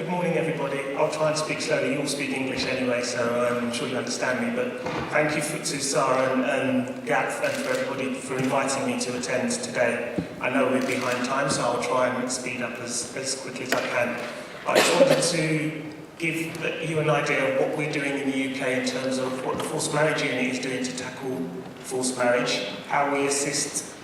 good morning everybody. I'll try and speak slowly. You all speak English anyway, so I'm sure you understand me. But thank you to Sarah and GAPF and for everybody for inviting me to attend today. I know we're behind time, so I'll try and speed up as quickly as I can. I just wanted to give you an idea of what we're doing in the UK in terms of what the Forced Marriage Unit is doing to tackle forced marriage, how we assist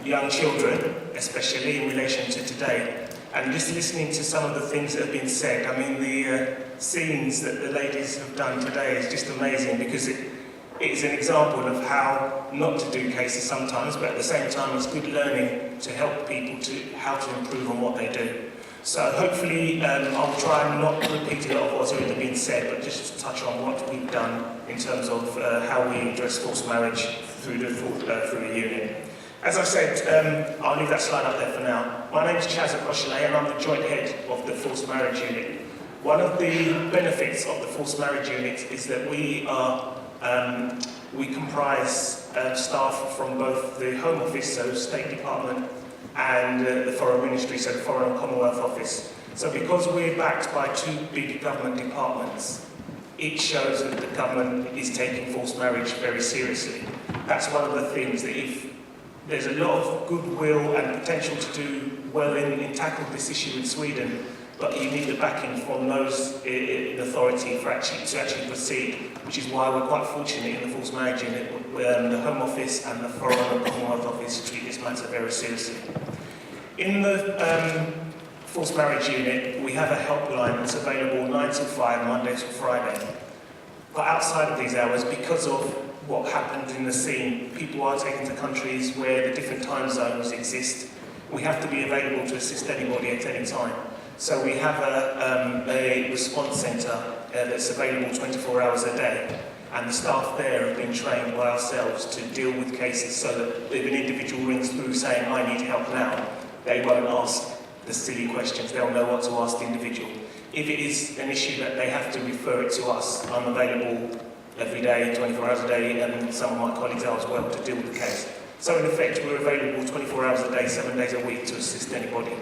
young children, especially in relation to today. And just listening to some of the things that have been said, I mean, the scenes that the ladies have done today is just amazing, because it is an example of how not to do cases sometimes, but at the same time it's good learning to help people to how to improve on what they do. So hopefully I'll try and not repeat a lot of what's already been said, but just touch on what we've done in terms of how we address forced marriage through the unit. As I said, I'll leave that slide up there for now. My name is Chaz Akoshile and I'm the joint head of the Forced Marriage Unit. One of the benefits of the Forced Marriage Unit is that we comprise staff from both the Home Office, so State Department, and the Foreign Ministry, so the Foreign and Commonwealth Office. So because we're backed by two big government departments, it shows that the government is taking forced marriage very seriously. That's one of the things that if there's a lot of goodwill and potential to do well in tackle this issue in Sweden, but you need the backing from those in authority to actually proceed, which is why we're quite fortunate in the Forced Marriage Unit where the Home Office and the Foreign and Commonwealth Office treat this matter very seriously. In the Forced Marriage Unit, we have a helpline that's available 9 till 5, Monday to Friday. But outside of these hours, because of what happened in the scene, people are taken to countries where the different time zones exist. We have to be available to assist anybody at any time. So we have a response centre that's available 24 hours a day, and the staff there have been trained by ourselves to deal with cases so that if an individual rings through saying, I need help now, they won't ask the silly questions, they'll know what to ask the individual. If it is an issue that they have to refer it to us, I'm available every day, 24 hours a day, and some of my colleagues are as well to deal with the case. So in effect, we're available 24 hours a day, 7 days a week to assist anybody.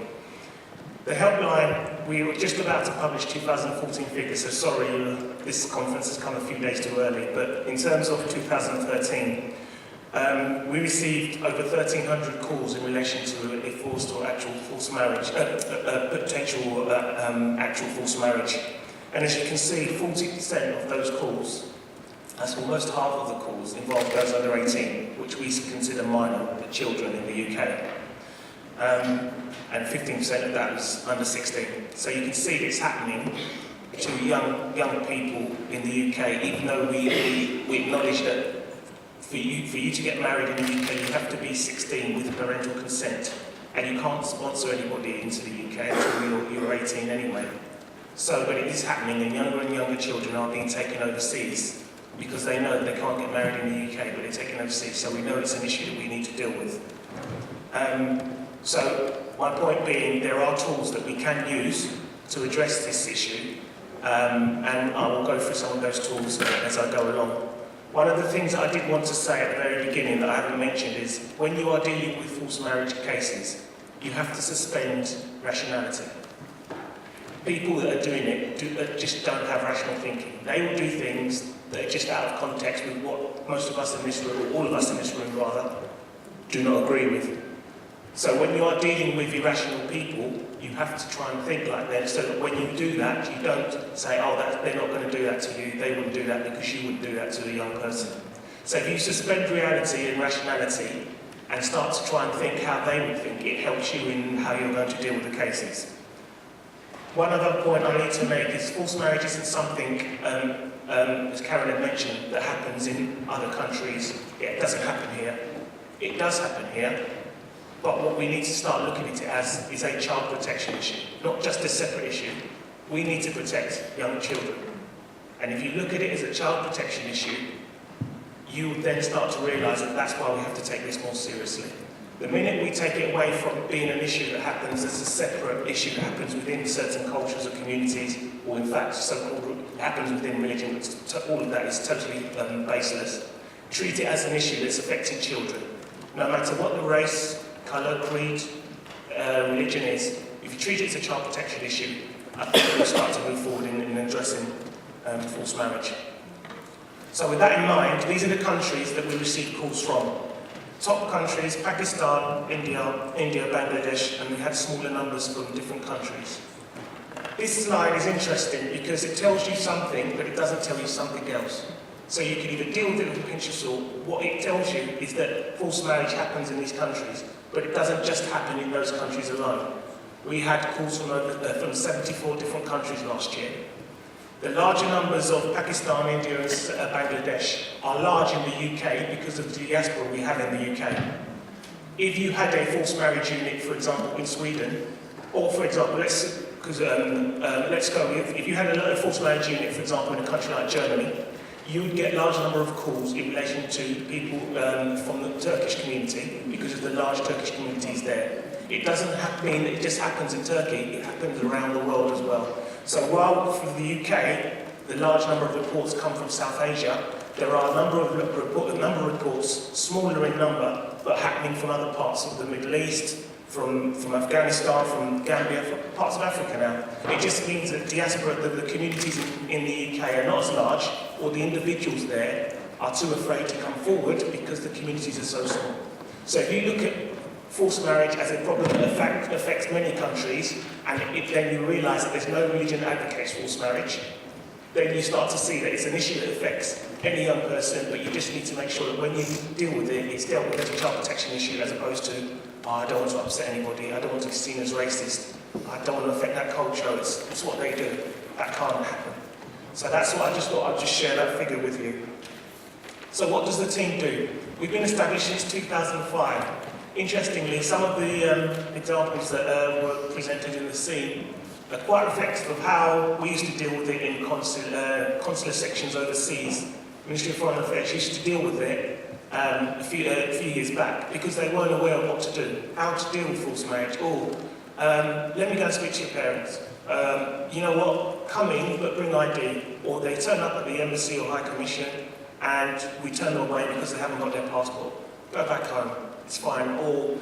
The helpline, we were just about to publish 2014 figures, so sorry, this conference has come a few days too early, but in terms of 2013, we received over 1,300 calls in relation to a forced or actual forced marriage, potential actual forced marriage. And as you can see, 40% of those calls, that's almost half of the calls, involve those under 18, which we consider minor, the children in the UK. And 15% of that was under 16. So you can see it's happening to young people in the UK, even though we acknowledge that for you to get married in the UK, you have to be 16 with parental consent, and you can't sponsor anybody into the UK until you're 18 anyway. So, but it is happening, and younger children are being taken overseas because they know that they can't get married in the UK, but they're taken overseas, so we know it's an issue that we need to deal with. So, my point being, there are tools that we can use to address this issue, and I will go through some of those tools as I go along. One of the things that I did want to say at the very beginning that I haven't mentioned is, when you are dealing with forced marriage cases, you have to suspend rationality. People that are doing it just don't have rational thinking. They will do things that are just out of context with what most of us in this room, or all of us in this room rather, do not agree with. So when you are dealing with irrational people, you have to try and think like them, so that when you do that, you don't say, oh, they're not going to do that to you, they wouldn't do that because you wouldn't do that to a young person. So if you suspend reality and rationality and start to try and think how they would think, it helps you in how you're going to deal with the cases. One other point I need to make is forced marriage isn't something, as Karen had mentioned, that happens in other countries. It doesn't happen here. It does happen here. But what we need to start looking at it as is a child protection issue, not just a separate issue. We need to protect young children. And if you look at it as a child protection issue, you would then start to realise that that's why we have to take this more seriously. The minute we take it away from being an issue that happens as a separate issue that happens within certain cultures or communities, or in fact so-called happens within religion, all of that is totally baseless. Treat it as an issue that's affecting children. No matter what the race, colour, creed, religion is, if you treat it as a child protection issue, I think we'll start to move forward in addressing forced marriage. So with that in mind, these are the countries that we receive calls from. Top countries: Pakistan, India, Bangladesh, and we had smaller numbers from different countries. This slide is interesting because it tells you something, but it doesn't tell you something else. So you can either deal with it with a pinch of salt. What it tells you is that forced marriage happens in these countries, but it doesn't just happen in those countries alone. We had calls from 74 different countries last year. The larger numbers of Pakistan, India and Bangladesh are large in the UK because of the diaspora we have in the UK. If you had a forced marriage unit, for example, in Sweden, or for example, let's go with, if you had a forced marriage unit, for example, in a country like Germany, you would get a large number of calls in relation to people from the Turkish community because of the large Turkish communities there. It doesn't mean that it just happens in Turkey, it happens around the world as well. So while for the UK, the large number of reports come from South Asia, there are a number of reports, smaller in number, but happening from other parts of the Middle East, from Afghanistan, from Gambia, from parts of Africa now. It just means that diaspora, the communities in the UK are not as large, or the individuals there are too afraid to come forward because the communities are so small. So if you look at forced marriage as a problem that affects many countries, and then you realise that there's no religion that advocates forced marriage, then you start to see that it's an issue that affects any young person, but you just need to make sure that when you deal with it, it's dealt with as a child protection issue as opposed to, oh, I don't want to upset anybody, I don't want to be seen as racist, I don't want to affect that culture, it's what they do. That can't happen. So that's what I just thought I'd just share that figure with you. So what does the team do? We've been established since 2005. Interestingly, some of the examples that were presented in the scene are quite reflective of how we used to deal with it in consular sections overseas. Ministry of Foreign Affairs used to deal with it a few years back because they weren't aware of what to do, how to deal with forced marriage. Let me go and speak to your parents. You know what, come in but bring ID. Or they turn up at the embassy or High Commission and we turn them away because they haven't got their passport. Go back home. It's fine. Or,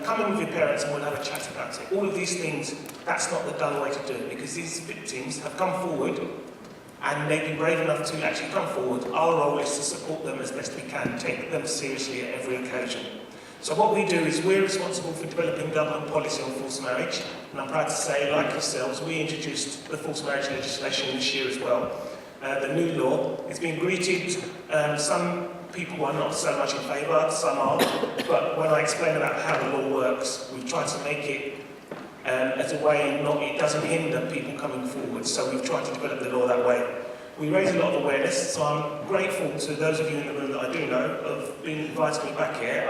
come in with your parents and we'll have a chat about it. All of these things, that's not the done way to do it because these victims have come forward and they've been brave enough to actually come forward. Our role is to support them as best we can, take them seriously at every occasion. So what we do is we're responsible for developing government policy on forced marriage, and I'm proud to say, like yourselves, we introduced the forced marriage legislation this year as well. The new law, it's been greeted, some people are not so much in favour, some are, but when I explain about how the law works, we've tried to make it as a way it doesn't hinder people coming forward, so we've tried to develop the law that way. We raise a lot of awareness, so I'm grateful to those of you in the room that I do know of being invited me back here.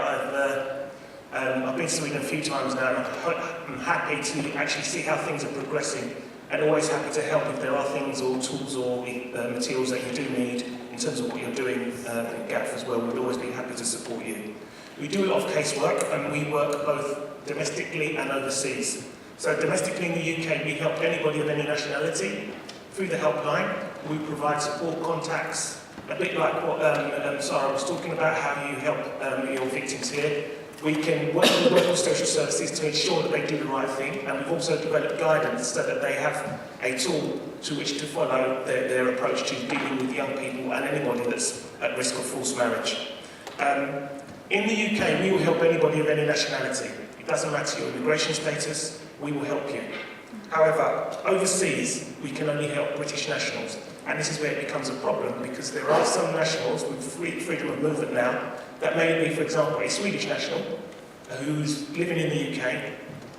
I've been to Sweden a few times now, and I'm happy to actually see how things are progressing, and always happy to help if there are things or tools or materials that you do need in terms of what you're doing in GAPF as well. We'd always be happy to support you. We do a lot of casework, and we work both domestically and overseas. So domestically in the UK, we help anybody of any nationality through the helpline. We provide support contacts, a bit like what Sarah was talking about, how you help your victims here. We can work with social services to ensure that they do the right thing, and we've also developed guidance so that they have a tool to which to follow their approach to dealing with young people and anybody that's at risk of forced marriage. In the UK, we will help anybody of any nationality. It doesn't matter your immigration status, we will help you. However, overseas, we can only help British nationals. And this is where it becomes a problem, because there are some nationals with freedom of movement now that may be, for example, a Swedish national who's living in the UK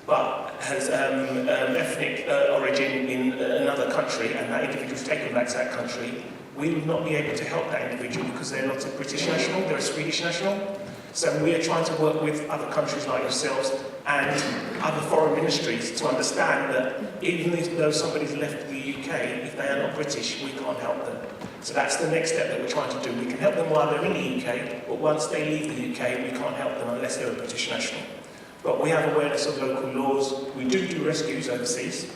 but has ethnic origin in another country, and that individual's taken back to that country. We would not be able to help that individual because they're not a British national, they're a Swedish national. So we are trying to work with other countries like yourselves and other foreign ministries to understand that even though somebody's left the UK, if they are not British, we can't help them. So that's the next step that we're trying to do. We can help them while they're in the UK, but once they leave the UK, we can't help them unless they're a British national. But we have awareness of local laws. We do rescues overseas.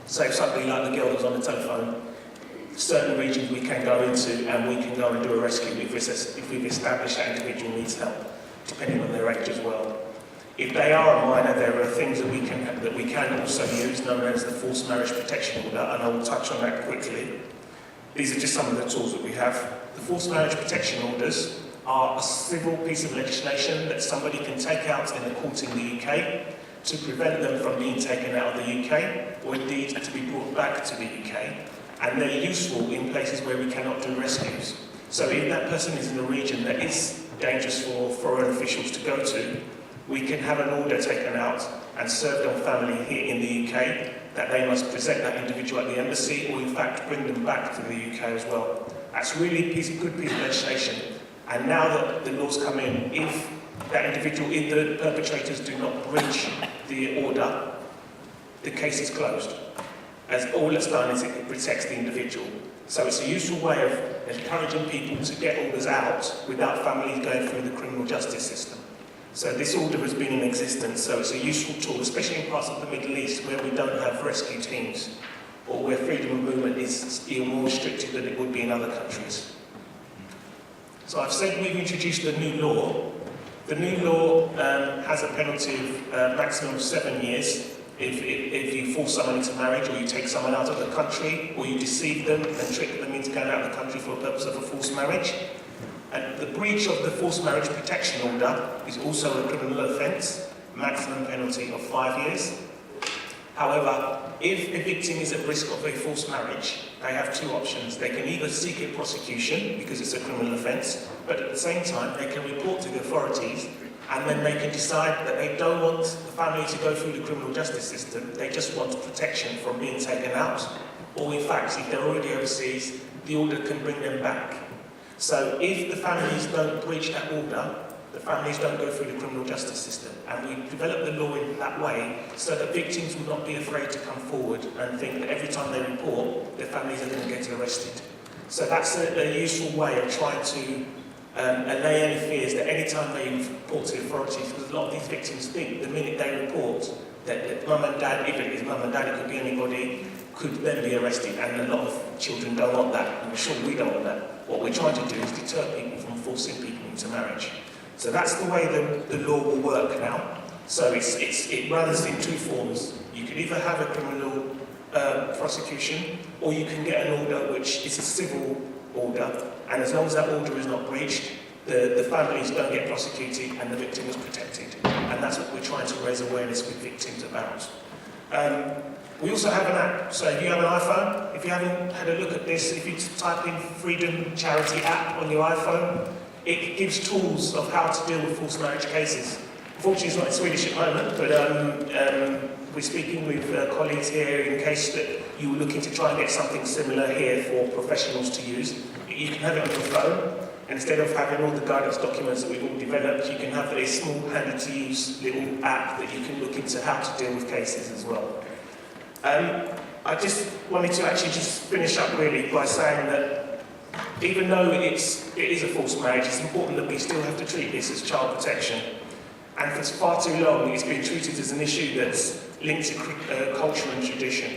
So if somebody like the girl that was on the telephone, certain regions we can go into and we can go and do a rescue if we've established that individual needs help, depending on their age as well. If they are a minor, there are things that we can also use, known as the Forced Marriage Protection Order, and I will touch on that quickly. These are just some of the tools that we have. The Forced Marriage Protection Orders are a civil piece of legislation that somebody can take out in the court in the UK to prevent them from being taken out of the UK, or indeed to be brought back to the UK. And they're useful in places where we cannot do rescues. So if that person is in a region that is dangerous for foreign officials to go to, we can have an order taken out and served on family here in the UK that they must present that individual at the embassy, or in fact bring them back to the UK as well. That's really a good piece of legislation. And now that the laws come in, if that individual, if the perpetrators do not breach the order, the case is closed. As all it's done is it protects the individual. So it's a useful way of encouraging people to get orders out without families going through the criminal justice system. So this order has been in existence, so it's a useful tool, especially in parts of the Middle East where we don't have rescue teams, or where freedom of movement is even more restricted than it would be in other countries. So I've said we've introduced a new law. The new law has a penalty of maximum of 7 years if you force someone into marriage, or you take someone out of the country, or you deceive them and trick them into going out of the country for the purpose of a forced marriage. And the breach of the Forced Marriage Protection Order is also a criminal offence, maximum penalty of 5 years. However, if a victim is at risk of a forced marriage, they have two options. They can either seek a prosecution, because it's a criminal offence, but at the same time they can report to the authorities, and then they can decide that they don't want the family to go through the criminal justice system, they just want protection from being taken out. Or in fact, if they're already overseas, the order can bring them back. So if the families don't breach that order, the families don't go through the criminal justice system. And we develop the law in that way so that victims will not be afraid to come forward and think that every time they report, their families are going to get arrested. So that's a useful way of trying to allay any fears that any time they report to the authorities, because a lot of these victims think the minute they report that mum and dad, even if it's mum and dad, it could be anybody, could then be arrested, and a lot of children don't want that, and I'm sure we don't want that. What we're trying to do is deter people from forcing people into marriage. So that's the way the law will work now. So it runs in two forms. You can either have a criminal prosecution, or you can get an order which is a civil order, and as long as that order is not breached, the families don't get prosecuted and the victim is protected. And that's what we're trying to raise awareness with victims about. We also have an app, so if you have an iPhone, if you haven't had a look at this, if you type in Freedom Charity app on your iPhone, it gives tools of how to deal with forced marriage cases. Unfortunately, it's not in Swedish at the moment, but we're speaking with colleagues here in case that you were looking to try and get something similar here for professionals to use. You can have it on your phone, and instead of having all the guidance documents that we've all developed, you can have a small, handy-to-use little app that you can look into how to deal with cases as well. I just wanted to actually just finish up really by saying that even though it is a forced marriage, it's important that we still have to treat this as child protection. And for far too long, it's been treated as an issue that's linked to culture and tradition.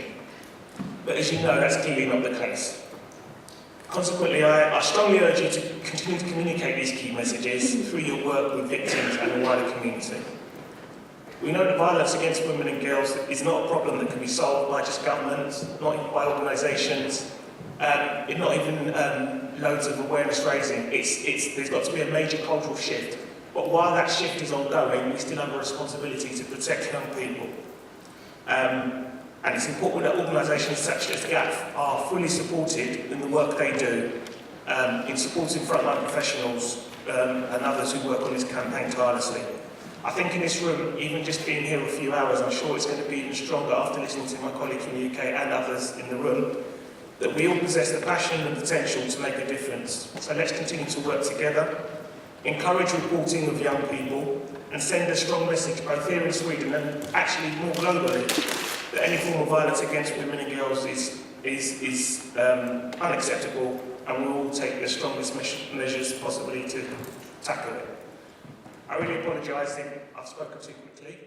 But as you know, that's clearly not the case. Consequently, I strongly urge you to continue to communicate these key messages through your work with victims and the wider community. We know that violence against women and girls is not a problem that can be solved by just governments, not even by organisations, not even loads of awareness raising. There's got to be a major cultural shift. But while that shift is ongoing, we still have a responsibility to protect young people. And it's important that organisations such as GAPF are fully supported in the work they do, in supporting frontline professionals and others who work on this campaign tirelessly. I think in this room, even just being here a few hours, I'm sure it's going to be even stronger after listening to my colleagues from the UK and others in the room, that we all possess the passion and potential to make a difference. So let's continue to work together, encourage reporting of young people, and send a strong message both here in Sweden and actually more globally, that any form of violence against women and girls is unacceptable, and we will take the strongest measures possibly to tackle it. I really apologise if I've spoken too quickly.